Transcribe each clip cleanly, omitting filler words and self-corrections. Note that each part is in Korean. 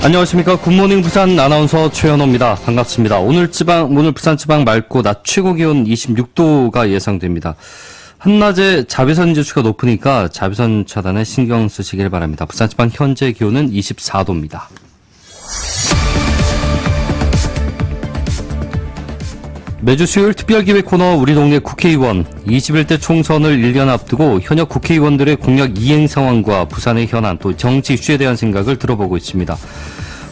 안녕하십니까. 굿모닝 부산 아나운서 최현호입니다. 반갑습니다. 오늘 부산 지방 맑고 낮 최고 기온 26도가 예상됩니다. 한낮에 자외선 지수가 높으니까 자외선 차단에 신경 쓰시길 바랍니다. 부산 지방 현재 기온은 24도입니다. 매주 수요일 특별기획 코너 우리 동네 국회의원 21대 총선을 1년 앞두고 현역 국회의원들의 공약 이행 상황과 부산의 현안 또 정치 이슈에 대한 생각을 들어보고 있습니다.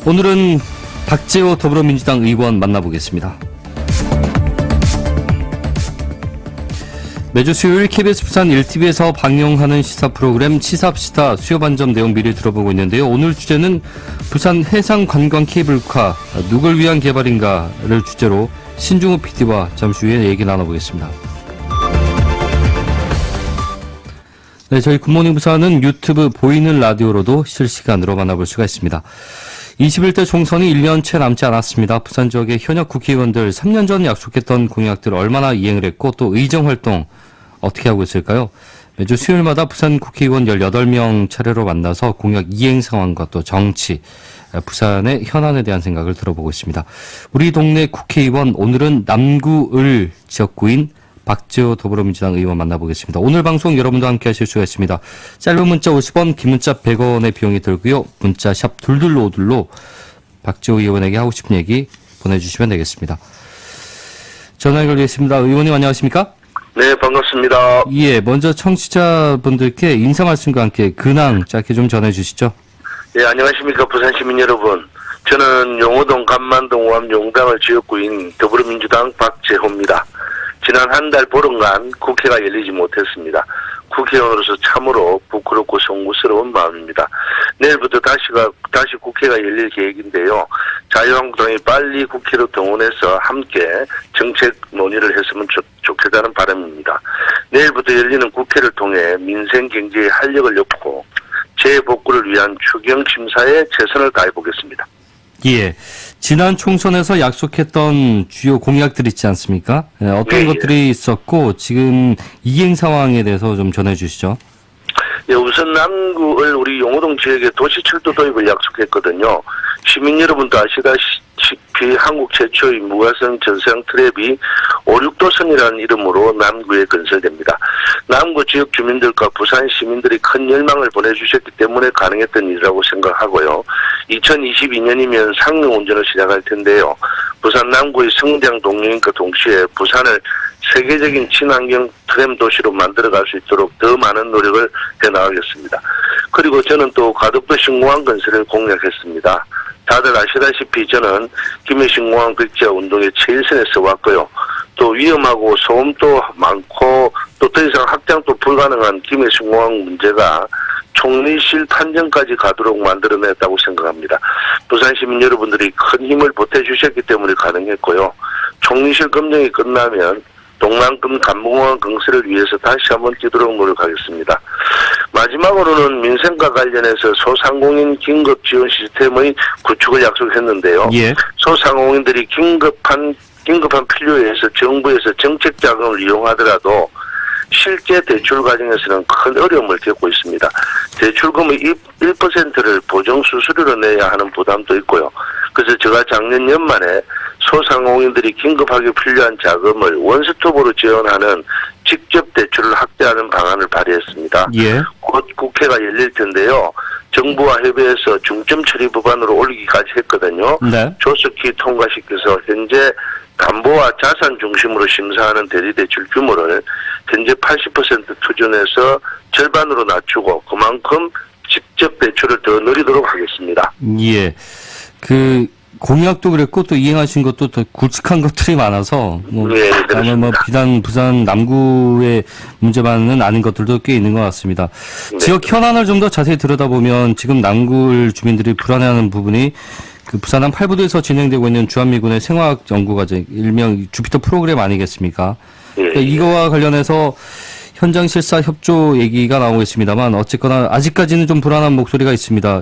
오늘은 박재호 더불어민주당 의원 만나보겠습니다. 매주 수요일 KBS 부산 1TV에서 방영하는 시사 프로그램 시사합시다 수요 반점 내용 미리 들어보고 있는데요. 오늘 주제는 부산 해상 관광 케이블카 누굴 위한 개발인가를 주제로 신중우 PD와 잠시 후에 얘기 나눠보겠습니다. 네, 저희 굿모닝 부산은 유튜브 보이는 라디오로도 실시간으로 만나볼 수가 있습니다. 21대 총선이 1년 채 남지 않았습니다. 부산 지역의 현역 국회의원들 3년 전 약속했던 공약들을 얼마나 이행을 했고 또 의정활동 어떻게 하고 있을까요? 매주 수요일마다 부산 국회의원 18명 차례로 만나서 공약 이행 상황과 또 정치, 부산의 현안에 대한 생각을 들어보고 있습니다. 우리 동네 국회의원 오늘은 남구을 지역구인 박재호 더불어민주당 의원 만나보겠습니다. 오늘 방송 여러분도 함께 하실 수가 있습니다. 짧은 문자 50원, 긴 문자 100원의 비용이 들고요. 문자 샵 2252로 박재호 의원에게 하고 싶은 얘기 보내주시면 되겠습니다. 전화 연결되겠습니다. 의원님 안녕하십니까? 네, 반갑습니다. 예, 먼저 청취자분들께 인사 말씀과 함께 근황 짧게 좀 전해주시죠. 예, 안녕하십니까, 부산 시민 여러분. 저는 용호동, 간만동, 오암, 용당을 지역구인 더불어민주당 박재호입니다. 지난 한 달 보름간 국회가 열리지 못했습니다. 국회의원으로서 참으로 부끄럽고 송구스러운 마음입니다. 내일부터 다시 국회가 열릴 계획인데요. 자유한국당이 빨리 국회로 등원해서 함께 정책 논의를 했으면 좋겠다는 바람입니다. 내일부터 열리는 국회를 통해 민생 경제에 활력을 엿고 재복구를 위한 추경 심사에 최선을 다해보겠습니다. 예, 지난 총선에서 약속했던 주요 공약들 있지 않습니까? 어떤 것들이 있었고 지금 이행 상황에 대해서 좀 전해주시죠. 예, 우선 남구을 우리 용호동 지역에 도시철도 도입을 약속했거든요. 시민 여러분도 아시다시피 한국 최초의 무가선 전세형 트랩이 5-6도선이라는 이름으로 남구에 건설됩니다. 남구 지역 주민들과 부산 시민들이 큰 열망을 보내주셨기 때문에 가능했던 일이라고 생각하고요. 2022년이면 상용 운전을 시작할 텐데요. 부산 남구의 성장 동력인과 동시에 부산을 세계적인 친환경 트램 도시로 만들어갈 수 있도록 더 많은 노력을 해나가겠습니다. 그리고 저는 또 가덕도 신공항 건설을 공약했습니다. 다들 아시다시피 저는 김해신공항 백지화 운동의 최일선에 서왔고요. 또 위험하고 소음도 많고 또 더 이상 확장도 불가능한 김해신공항 문제가 총리실 판정까지 가도록 만들어냈다고 생각합니다. 부산 시민 여러분들이 큰 힘을 보태주셨기 때문에 가능했고요. 총리실 검증이 끝나면 동남권 간부공항 건설을 위해서 다시 한번 뛰도록 노력하겠습니다. 마지막으로는 민생과 관련해서 소상공인 긴급 지원 시스템의 구축을 약속했는데요. 예. 소상공인들이 긴급한 필요에 의해서 정부에서 정책 자금을 이용하더라도 실제 대출 과정에서는 큰 어려움을 겪고 있습니다. 대출금의 1%를 보정 수수료로 내야 하는 부담도 있고요. 그래서 제가 작년 연말에 소상공인들이 긴급하게 필요한 자금을 원스톱으로 지원하는 직접 대출을 확대하는 방안을 발의했습니다. 예. 곧 국회가 열릴 텐데요. 정부와 협의해서 중점 처리 법안으로 올리기까지 했거든요. 네. 조속히 통과시켜서 현재 담보와 자산 중심으로 심사하는 대리대출 규모를 현재 80% 수준에서 절반으로 낮추고 그만큼 직접 대출을 더 늘리도록 하겠습니다. 예. 공약도 그랬고 또 이행하신 것도 더 굵직한 것들이 많아서 그다음에 비단 부산 남구의 문제만은 아닌 것들도 꽤 있는 것 같습니다. 네. 지역 현안을 좀 더 자세히 들여다보면 지금 남구 주민들이 불안해하는 부분이 부산항 8부도에서 진행되고 있는 주한미군의 생화학 연구과제 일명 주피터 프로그램 아니겠습니까? 네. 그러니까 이거와 관련해서 현장 실사 협조 얘기가 나오고 있습니다만 어쨌거나 아직까지는 좀 불안한 목소리가 있습니다.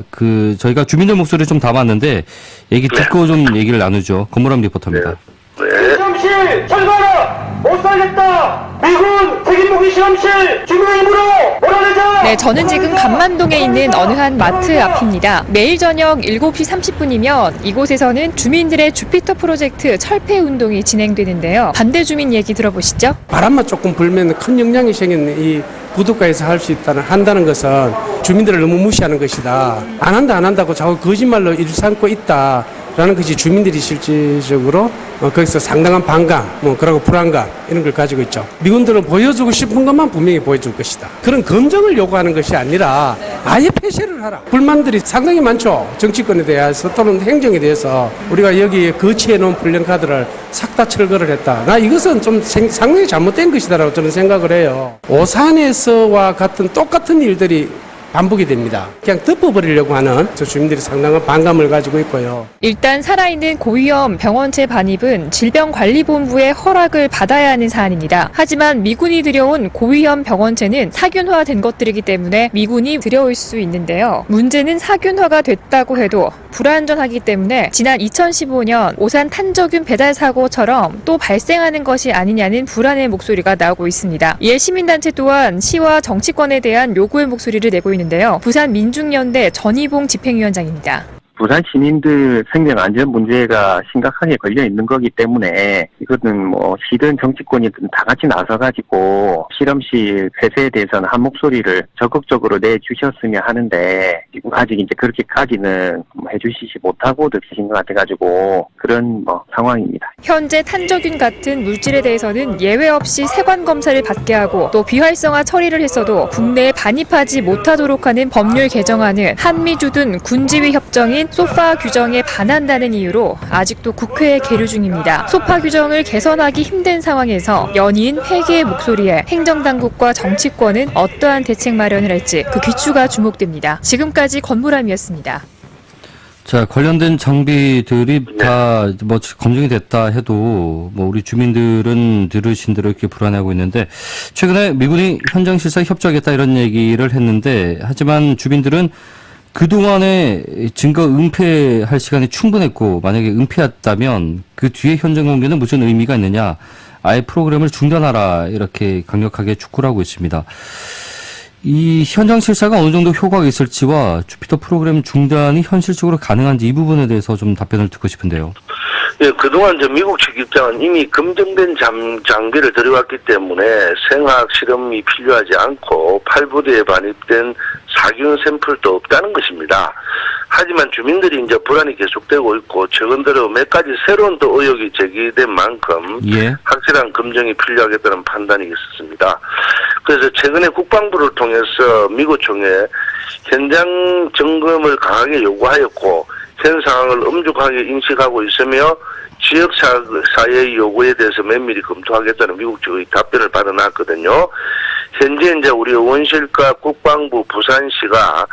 저희가 주민들 목소리를 좀 담았는데 얘기 듣고 좀 얘기를 나누죠. 권무람 리포터입니다. 네. 실험실 철거하라! 못 살겠다! 미군 핵인무기 실험실 주민으로 몰아내자! 네, 저는 지금 감만동에 있는 어느 한 마트 앞입니다. 매일 저녁 7시 30분이면 이곳에서는 주민들의 주피터 프로젝트 철폐 운동이 진행되는데요. 반대 주민 얘기 들어보시죠. 바람만 조금 불면 큰 영향이 생기는 이 부둣가에서 할 수 한다는 것은 주민들을 너무 무시하는 것이다. 안 한다고 자꾸 거짓말로 일삼고 있다라는 것이 주민들이 실질적으로 거기서 상당한 반감, 그리고 불안감 이런 걸 가지고 있죠. 미군들은 보여주고 싶은 것만 분명히 보여줄 것이다. 그런 검증을 요구하는 것이 아니라 아예 폐쇄를 하라. 불만들이 상당히 많죠. 정치권에 대해서 또는 행정에 대해서 우리가 여기 거치해 놓은 플랜카드를 싹 다 철거를 했다. 나 이것은 좀 상당히 잘못된 것이다라고 저는 생각을 해요. 오산에서와 같은 똑같은 일들이 반복이 됩니다. 그냥 덮어버리려고 하는 저 주민들이 상당한 반감을 가지고 있고요. 일단 살아있는 고위험 병원체 반입은 질병관리본부의 허락을 받아야 하는 사안입니다. 하지만 미군이 들여온 고위험 병원체는 사균화된 것들이기 때문에 미군이 들여올 수 있는데요. 문제는 사균화가 됐다고 해도 불안전하기 때문에 지난 2015년 오산 탄저균 배달 사고처럼 또 발생하는 것이 아니냐는 불안의 목소리가 나오고 있습니다. 이에 시민단체 또한 시와 정치권에 대한 요구의 목소리를 내고 있는데요. 부산 민중연대 전희봉 집행위원장입니다. 부산 시민들 생명 안전 문제가 심각하게 걸려 있는 거기 때문에 이거는 뭐 시든 정치권이든 다 같이 나서가지고 실험실 폐쇄에 대해서는 한 목소리를 적극적으로 내주셨으면 하는데 지금 아직 이제 그렇게까지는 해주시지 못하고 드시신 것 같아가지고 그런 상황입니다. 현재 탄저균 같은 물질에 대해서는 예외 없이 세관 검사를 받게 하고 또 비활성화 처리를 했어도 국내에 반입하지 못하도록 하는 법률 개정안은 한미주둔 군지위 협정인 소파 규정에 반한다는 이유로 아직도 국회에 계류 중입니다. 소파 규정을 개선하기 힘든 상황에서 연이은 폐기의 목소리에 행정당국과 정치권은 어떠한 대책 마련을 할지 그 귀추가 주목됩니다. 지금까지 권무람이었습니다. 자, 관련된 장비들이 다 검증이 됐다 해도 우리 주민들은 들으신 대로 이렇게 불안해하고 있는데 최근에 미군이 현장 실사에 협조하겠다 이런 얘기를 했는데 하지만 주민들은 그동안에 증거 은폐할 시간이 충분했고 만약에 은폐했다면 그 뒤에 현장 공개는 무슨 의미가 있느냐. 아예 프로그램을 중단하라 이렇게 강력하게 촉구를 하고 있습니다. 이 현장 실사가 어느 정도 효과가 있을지와 주피터 프로그램 중단이 현실적으로 가능한지 이 부분에 대해서 좀 답변을 듣고 싶은데요. 예, 그동안 미국 측 입장은 이미 검증된 장비를 들여왔기 때문에 생학 실험이 필요하지 않고 8부대에 반입된 사균 샘플도 없다는 것입니다. 하지만 주민들이 이제 불안이 계속되고 있고 최근 들어 몇 가지 새로운 또 의혹이 제기된 만큼 확실한 검증이 필요하겠다는 판단이 있었습니다. 그래서 최근에 국방부를 통해서 미국총에 현장 점검을 강하게 요구하였고 현 상황을 엄중하게 인식하고 있으며 지역사회의 요구에 대해서 면밀히 검토하겠다는 미국 측의 답변을 받아놨거든요. 현재 이제 우리 의원실과 국방부 부산시가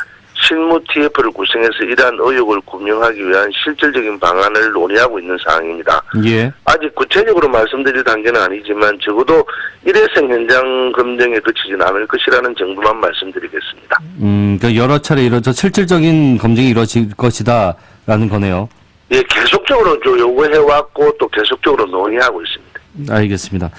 실무 TF를 구성해서 이러한 의혹을 규명하기 위한 실질적인 방안을 논의하고 있는 상황입니다. 예. 아직 구체적으로 말씀드릴 단계는 아니지만 적어도 일회성 현장 검증에 그치진 않을 것이라는 정도만 말씀드리겠습니다. 그러니까 여러 차례 이루어져 실질적인 검증이 이루어질 것이다라는 거네요. 예, 계속적으로 요구해왔고 또 계속적으로 논의하고 있습니다. 알겠습니다.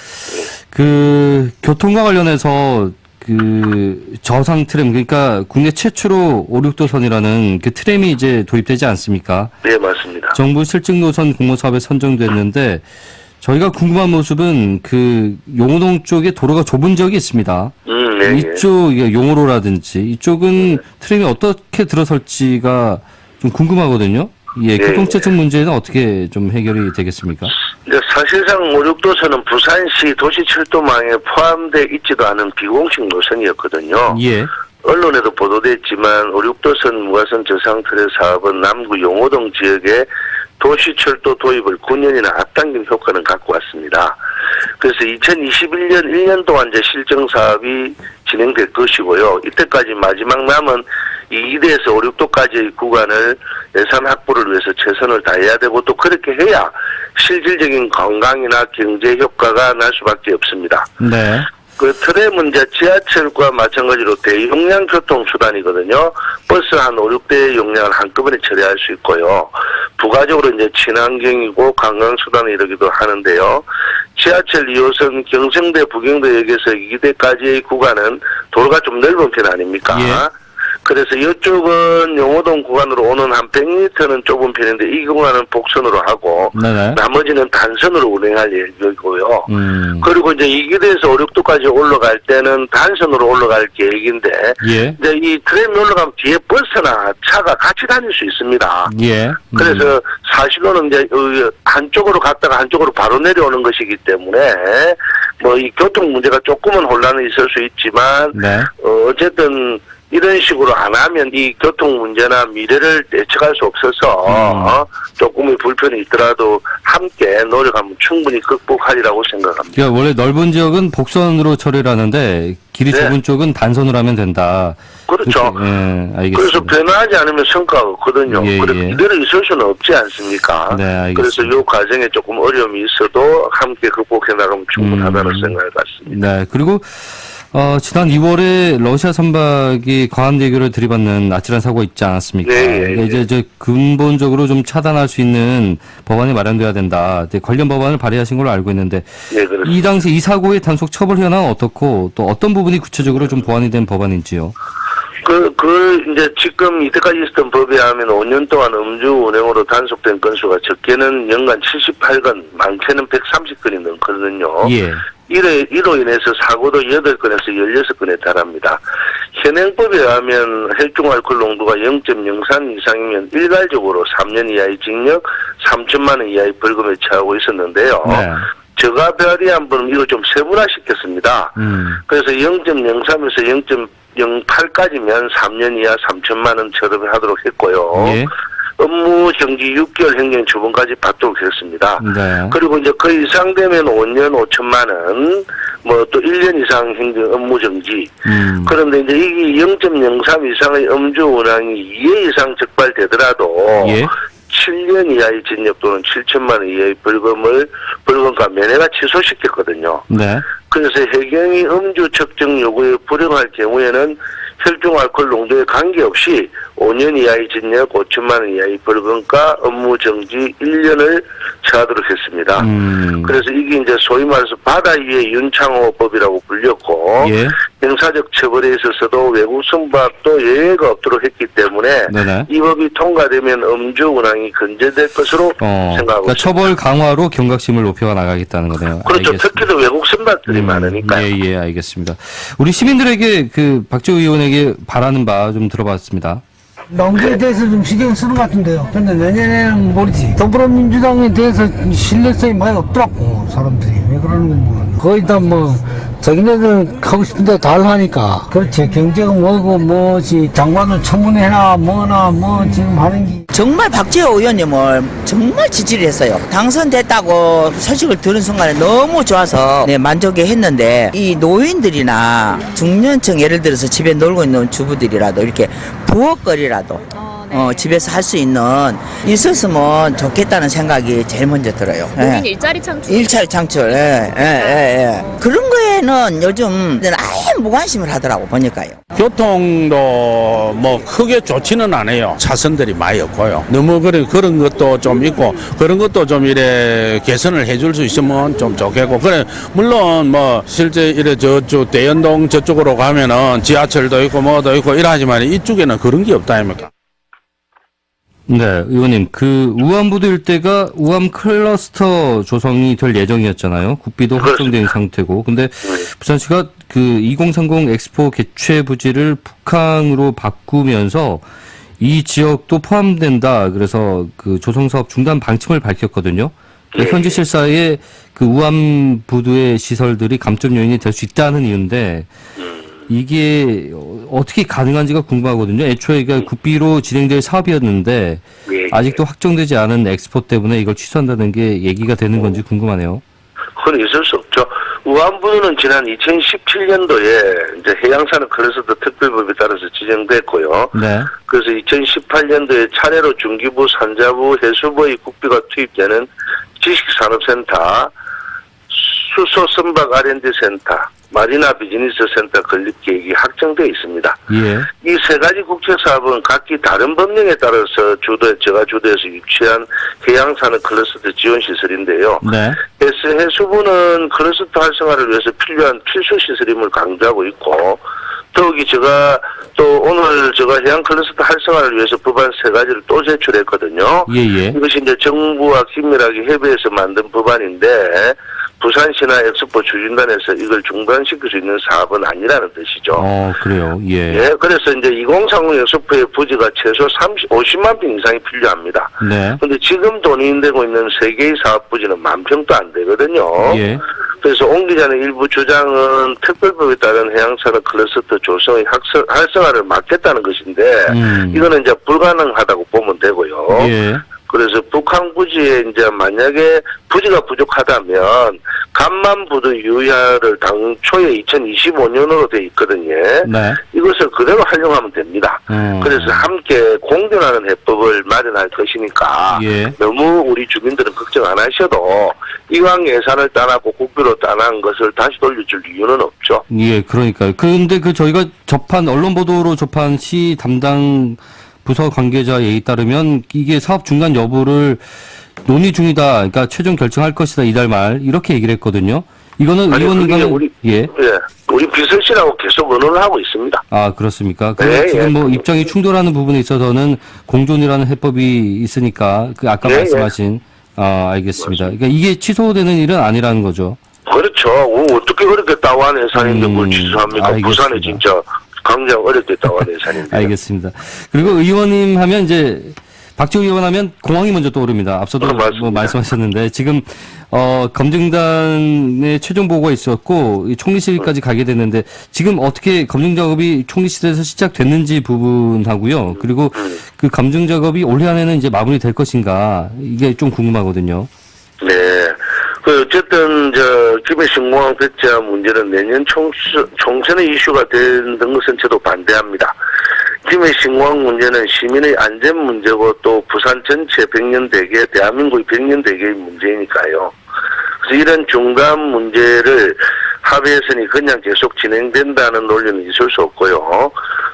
그 교통과 관련해서 그 저상 트램 그러니까 국내 최초로 5,6도선이라는 그 트램이 이제 도입되지 않습니까? 네, 맞습니다. 정부 실증 노선 공모 사업에 선정됐는데 저희가 궁금한 모습은 그 용호동 쪽에 도로가 좁은 지역이 있습니다. 네, 이쪽 용호로라든지 이쪽은 트램이 어떻게 들어설지가 좀 궁금하거든요. 예, 교통체증 문제는 어떻게 좀 해결이 되겠습니까? 사실상 5,6도선은 부산시 도시철도망에 포함되어 있지도 않은 비공식 노선이었거든요. 예. 언론에도 보도됐지만 5,6도선 무가선 저상 트램 사업은 남구 용호동 지역에 도시철도 도입을 9년이나 앞당긴 효과는 갖고 왔습니다. 그래서 2021년 1년 동안 이제 실정 사업이 진행될 것이고요. 이때까지 마지막 남은 2기대에서 5,6도까지의 구간을 예산 확보를 위해서 최선을 다해야 되고 또 그렇게 해야 실질적인 관광이나 경제 효과가 날 수밖에 없습니다. 네. 그 트램은 이제 지하철과 마찬가지로 대용량 교통수단이거든요. 버스 한 5, 6대 용량을 한꺼번에 처리할 수 있고요. 부가적으로 이제 친환경이고 관광수단이라기도 하는데요. 지하철 2호선 경성대 부경대역에서 2대까지의 구간은 도로가 좀 넓은 편 아닙니까? 예. 그래서 이쪽은 용호동 구간으로 오는 한 100m는 좁은 편인데 이 구간은 복선으로 하고 네네. 나머지는 단선으로 운행할 예정이고요. 그리고 이제 2기대에서 5, 6도까지 올라갈 때는 단선으로 올라갈 계획인데 예. 이제 이 트램이 올라가면 뒤에 버스나 차가 같이 다닐 수 있습니다. 예. 그래서 사실로는 이제 한쪽으로 갔다가 한쪽으로 바로 내려오는 것이기 때문에 뭐 이 교통 문제가 조금은 혼란이 있을 수 있지만 네. 어쨌든 이런 식으로 안 하면 이 교통 문제나 미래를 예측할 수 없어서 조금의 불편이 있더라도 함께 노력하면 충분히 극복하리라고 생각합니다. 그러니까 원래 넓은 지역은 복선으로 처리를 하는데 길이 네. 좁은 쪽은 단선으로 하면 된다. 그렇죠. 예, 알겠습니다. 그래서 변화하지 않으면 성과가 없거든요. 예, 그래서 예. 이대로 있을 수는 없지 않습니까? 네, 알겠습니다. 그래서 이 과정에 조금 어려움이 있어도 함께 극복해 나가면 충분하다는 생각을 갖습니다. 네. 그리고 지난 2월에 러시아 선박이 광안대교를 들이받는 아찔한 사고가 있지 않았습니까? 네, 예, 그러니까 이제 저 근본적으로 좀 차단할 수 있는 법안이 마련돼야 된다. 관련 법안을 발의하신 걸로 알고 있는데 네, 그렇습니다. 이 당시 이 사고의 단속 처벌 현황은 어떻고 또 어떤 부분이 구체적으로 좀 보완이 된 법안인지요? 이제 지금 이때까지 있었던 법에 하면 5년 동안 음주 운행으로 단속된 건수가 적게는 연간 78건, 많게는 130건이 넘거든요. 예. 이로 인해서 사고도 8건에서 16건에 달합니다. 현행법에 의하면 혈중 알코올 농도가 0.03 이상이면 일괄적으로 3년 이하의 징역, 3천만 원 이하의 벌금에 처하고 있었는데요. 네. 저가 발의한 분은 이걸 좀 세분화시켰습니다. 그래서 0.03에서 0.08까지면 3년 이하 3천만 원 처벌을 하도록 했고요. 예. 업무 정지 6개월 행정 처분까지 받도록 했습니다. 네. 그리고 이제 그 이상 되면 5년 5천만 원, 뭐 또 1년 이상 행정 업무 정지. 그런데 이제 이게 0.03 이상의 음주 운항이 2회 이상 적발되더라도 예. 7년 이하의 징역 또는 7천만 원 이하의 벌금과 면회가 취소시켰거든요. 네. 그래서 해경이 음주 측정 요구에 불응할 경우에는 혈중 알코올 농도에 관계없이 5년 이하의 징역, 5천만 원 이하의 벌금과 업무 정지 1년을 처하도록 했습니다. 그래서 이게 이제 소위 말해서 바다 위의 윤창호법이라고 불렸고 예. 형사적 처벌에 있어서도 외국 선박도 예외가 없도록 했기 때문에 네네. 이 법이 통과되면 음주 운항이 근절될 것으로 생각하고 그러니까 있습니다. 처벌 강화로 경각심을 높여 나가겠다는 거네요. 그렇죠. 알겠습니다. 특히도 외국 선박들이 많으니까요. 예, 예, 알겠습니다. 우리 시민들에게 박지호 의원에게 바라는 바 좀 들어봤습니다. 농지에 대해서 좀 신경 쓰는 것 같은데요. 근데 내년에는 모르지. 더불어민주당에 대해서 신뢰성이 많이 없더라고, 사람들이. 왜 그러는 건지. 거의 다 뭐, 자기네들 하고 싶은 데 다 하니까. 그렇지. 경제가 뭐고, 뭐지. 장관을 청문회나 뭐나 뭐 지금 하는 게. 정말 박지호 의원님을 정말 지지를 했어요. 당선됐다고 소식을 들은 순간에 너무 좋아서 만족해 했는데 이 노인들이나 중년층 예를 들어서 집에 놀고 있는 주부들이라도 이렇게 부엌거리라도 집에서 할 수 있었으면 좋겠다는 생각이 제일 먼저 들어요. 노인 일자리 창출. 일자리 창출. 그런 거에는 요즘 아예 무관심을 하더라고 보니까요. 교통도 뭐 크게 좋지는 않아요. 차선들이 많이 없고요. 너무 그런 것도 좀 있고 그런 것도 좀 이래 개선을 해줄 수 있으면 좀 좋겠고 그래 물론 뭐 실제 이래 저쪽 대연동 저쪽으로 가면은 지하철도 있고 뭐도 있고 이러지만 이쪽에는 그런 게 없다 아닙니까? 네, 의원님, 우암부두 일대가 우암 클러스터 조성이 될 예정이었잖아요. 국비도 확정된 상태고. 근데 부산시가 2030 엑스포 개최 부지를 북항으로 바꾸면서 이 지역도 포함된다. 그래서 조성 사업 중단 방침을 밝혔거든요. 현지 실사에 우암부두의 시설들이 감점 요인이 될 수 있다는 이유인데 이게 어떻게 가능한지가 궁금하거든요. 애초에 국비로 진행될 사업이었는데 아직도 확정되지 않은 엑스포 때문에 이걸 취소한다는 게 얘기가 되는 건지 궁금하네요. 그건 있을 수 없죠. 우암부두는 지난 2017년도에 이제 해양산업 클러스터 특별법에 따라서 지정됐고요. 네. 그래서 2018년도에 차례로 중기부, 산자부, 해수부의 국비가 투입되는 지식산업센터, 수소선박 R&D 센터, 마리나 비즈니스 센터 건립 계획이 확정되어 있습니다. 예. 이 세 가지 국책 사업은 각기 다른 법령에 따라서 제가 주도해서 유치한 해양산업 클러스터 지원 시설인데요. 네. 해수부는 클러스터 활성화를 위해서 필요한 필수 시설임을 강조하고 있고, 더욱이 제가 또 오늘 해양 클러스터 활성화를 위해서 법안 3가지를 또 제출했거든요. 예예. 이것이 이제 정부와 긴밀하게 협의해서 만든 법안인데, 부산시나 엑스포 추진단에서 이걸 중단시킬 수 있는 사업은 아니라는 뜻이죠. 그래요. 예. 예, 그래서 이제 2030 엑스포의 부지가 최소 50만 평 이상이 필요합니다. 네. 근데 지금 돈인되고 있는 3개의 사업 부지는 10,000평도 안 되거든요. 예. 그래서 옹 기자는 일부 주장은 특별법에 따른 해양산업 클러스터 조성의 활성화를 막겠다는 것인데, 이거는 이제 불가능하다고 보면 되고요. 예. 그래서 북한 부지에 이제 만약에 부지가 부족하다면 간만부도 유야를 당초에 2025년으로 돼 있거든요. 네. 이것을 그대로 활용하면 됩니다. 그래서 함께 공존하는 해법을 마련할 것이니까 예. 너무 우리 주민들은 걱정 안 하셔도 이왕 예산을 따놨고 국비로 따난 것을 다시 돌려줄 이유는 없죠. 예, 그러니까요. 그런데 저희가 언론 보도로 접한 시 담당 부서 관계자 예에 따르면 이게 사업 중단 여부를 논의 중이다. 그러니까 최종 결정할 것이다. 이달 말 이렇게 얘기를 했거든요. 이거는 의원님과는 우리 비서실하고 계속 의논을 하고 있습니다. 아, 그렇습니까? 지금 입장이 충돌하는 부분에 있어서는 공존이라는 해법이 있으니까 아까 말씀하신 알겠습니다. 그러니까 이게 취소되는 일은 아니라는 거죠. 그렇죠. 어떻게 그렇게 따완 예산인데 그걸 취소합니까? 알겠습니다. 부산에 진짜 강장 어렵게 따완 예산인데. 알겠습니다. 그리고 의원님 하면 이제 박지호 의원 하면 공항이 먼저 떠오릅니다. 앞서도 말씀하셨는데 지금 검증단의 최종 보고가 있었고 총리실까지 가게 됐는데 지금 어떻게 검증 작업이 총리실에서 시작됐는지 부분하고요. 그리고 그 검증 작업이 올해 안에는 이제 마무리될 것인가 이게 좀 궁금하거든요. 네. 어쨌든 김해신공항 배차 문제는 내년 총선의 이슈가 되는 것은 저도 반대합니다. 김해신공항 문제는 시민의 안전 문제고 또 부산 전체 100년 대계, 대한민국의 100년 대계의 문제니까요. 그래서 이런 중간 문제를 합의해서는 그냥 계속 진행된다는 논리는 있을 수 없고요.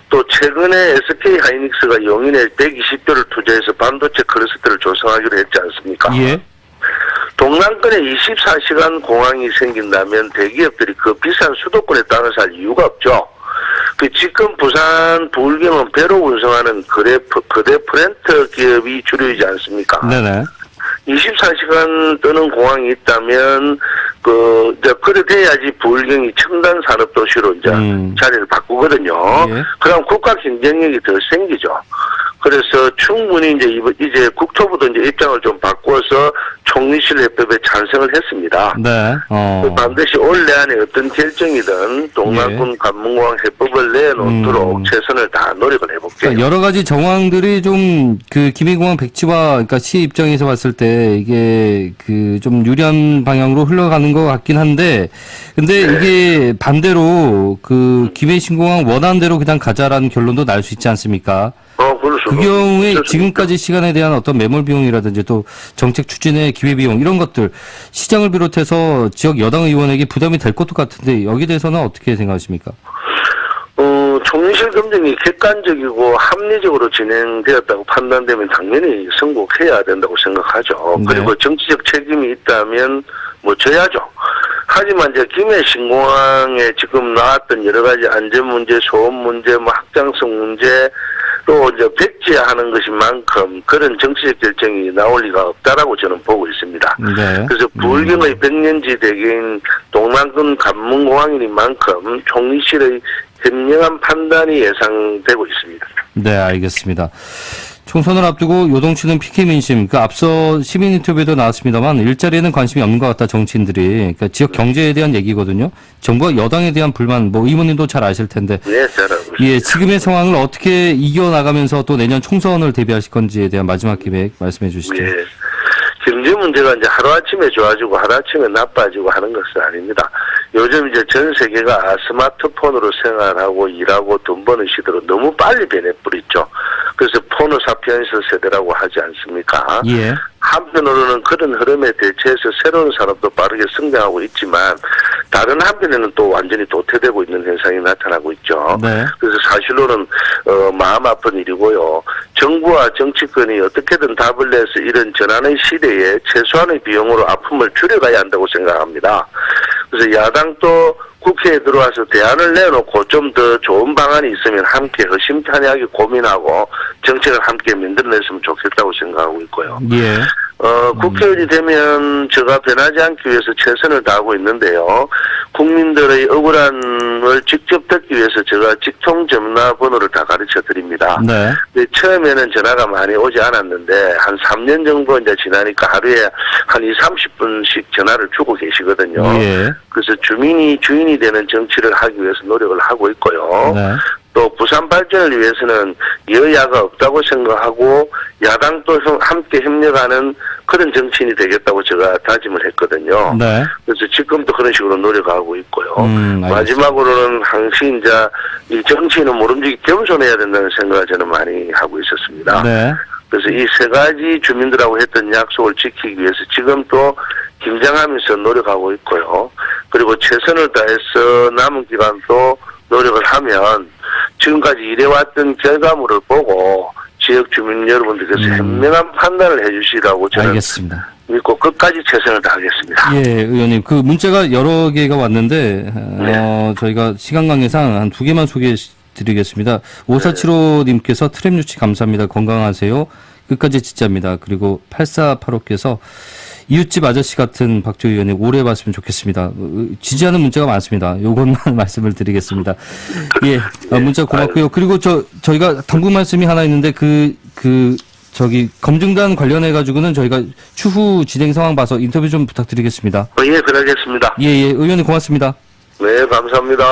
또 최근에 SK 하이닉스가 용인에 120조를 투자해서 반도체 클러스터를 조성하기로 했지 않습니까? 예. 동남권에 24시간 공항이 생긴다면 대기업들이 그 비싼 수도권에 따라서 할 이유가 없죠. 지금 부산 부울경은 배로 운송하는 거대 프렌터 기업이 주류이지 않습니까? 네네. 24시간 뜨는 공항이 있다면 그래 돼야지 부울경이 첨단 산업 도시로 이제 자리를 바꾸거든요. 예. 그럼 국가 경쟁력이 더 생기죠. 그래서 충분히 이제 국토부도 이제 입장을 좀 바꿔서 총리실 해법에 찬성을 했습니다. 네. 반드시 올해 안에 어떤 결정이든 동남권 관문공항 해법을 내놓도록 최선을 다 노력을 해볼게요. 그러니까 여러 가지 정황들이 좀 김해공항 백지와 그러니까 시 입장에서 봤을 때 이게 좀 유리한 방향으로 흘러가는 것 같긴 한데, 근데 이게 반대로 김해신공항 원하는 대로 그냥 가자라는 결론도 날 수 있지 않습니까? 그렇죠. 그 경우에 지금까지 시간에 대한 어떤 매몰 비용이라든지 또 정책 추진의 기회 비용 이런 것들 시장을 비롯해서 지역 여당 의원에게 부담이 될 것도 같은데 여기에 대해서는 어떻게 생각하십니까? 총리실 검증이 객관적이고 합리적으로 진행되었다고 판단되면 당연히 선곡해야 된다고 생각하죠. 네. 그리고 정치적 책임이 있다면 져야죠. 하지만 이제 김해신공항에 지금 나왔던 여러 가지 안전 문제, 소음 문제, 확장성 문제, 또 이제 백지화하는 것인만큼 그런 정치적 결정이 나올 리가 없다라고 저는 보고 있습니다. 네. 그래서 부울경의 100년지 대계인 동남권 관문공항이니만큼 총리실의 현명한 판단이 예상되고 있습니다. 네, 알겠습니다. 총선을 앞두고 요동치는 PK 민심, 앞서 시민 인터뷰에도 나왔습니다만 일자리에는 관심이 없는 것 같다 정치인들이. 그러니까 지역 경제에 대한 얘기거든요. 정부와 여당에 대한 불만, 의원님도 잘 아실 텐데. 네, 잘 알고 있습니다. 예, 지금의 상황을 어떻게 이겨나가면서 또 내년 총선을 대비하실 건지에 대한 마지막 기획 말씀해 주시죠. 네. 경제 문제가 이제 하루아침에 좋아지고 하루아침에 나빠지고 하는 것은 아닙니다. 요즘 이제 전 세계가 스마트폰으로 생활하고 일하고 돈 버는 시대로 너무 빨리 변해버렸죠. 그래서 포노 사피엔스 세대라고 하지 않습니까? 예. 한편으로는 그런 흐름에 대처해서 새로운 산업도 빠르게 성장하고 있지만 다른 한편에는 또 완전히 도태되고 있는 현상이 나타나고 있죠. 네. 그래서 사실로는 마음 아픈 일이고요. 정부와 정치권이 어떻게든 답을 내서 이런 전환의 시대에 최소한의 비용으로 아픔을 줄여가야 한다고 생각합니다. 그래서 야당도 국회에 들어와서 대안을 내놓고 좀 더 좋은 방안이 있으면 함께 허심탄회하게 고민하고 정책을 함께 만들어냈으면 좋겠다고 생각하고 있고요. 예. 국회의원이 되면 제가 변하지 않기 위해서 최선을 다하고 있는데요. 국민들의 억울함을 직접 듣기 위해서 제가 직통 전화번호를 다 가르쳐 드립니다. 네. 근데 처음에는 전화가 많이 오지 않았는데 한 3년 정도 이제 지나니까 하루에 한 30분씩 전화를 주고 계시거든요. 예. 그래서 주민이 주인이 되는 정치를 하기 위해서 노력을 하고 있고요. 네. 또 부산 발전을 위해서는 여야가 없다고 생각하고 야당도 함께 협력하는 그런 정치인이 되겠다고 제가 다짐을 했거든요. 네. 그래서 지금도 그런 식으로 노력하고 있고요. 알겠습니다. 마지막으로는 항상 이제 이 정치인은 모름지기 겸손해야 된다는 생각을 저는 많이 하고 있었습니다. 네. 그래서 이 세 가지 주민들하고 했던 약속을 지키기 위해서 지금 또 긴장하면서 노력하고 있고요. 그리고 최선을 다해서 남은 기간도 노력을 하면 지금까지 일해왔던 결과물을 보고 지역 주민 여러분들께서 현명한 판단을 해주시라고 저는 알겠습니다. 믿고 끝까지 최선을 다하겠습니다. 예, 의원님. 그 문자가 여러 개가 왔는데, 저희가 시간 관계상 한 두 개만 소개해 드리겠습니다. 5475님께서 트램 유치 감사합니다. 건강하세요. 끝까지 진짜입니다. 그리고 8485께서 이웃집 아저씨 같은 박주희 의원님 오래 봤으면 좋겠습니다. 지지하는 문자가 많습니다. 요것만 말씀을 드리겠습니다. 예, 문자 고맙고요. 그리고 저희가 당부 말씀이 하나 있는데 검증단 관련해가지고는 저희가 추후 진행 상황 봐서 인터뷰 좀 부탁드리겠습니다. 예, 그러겠습니다. 예, 의원님 고맙습니다. 네, 감사합니다.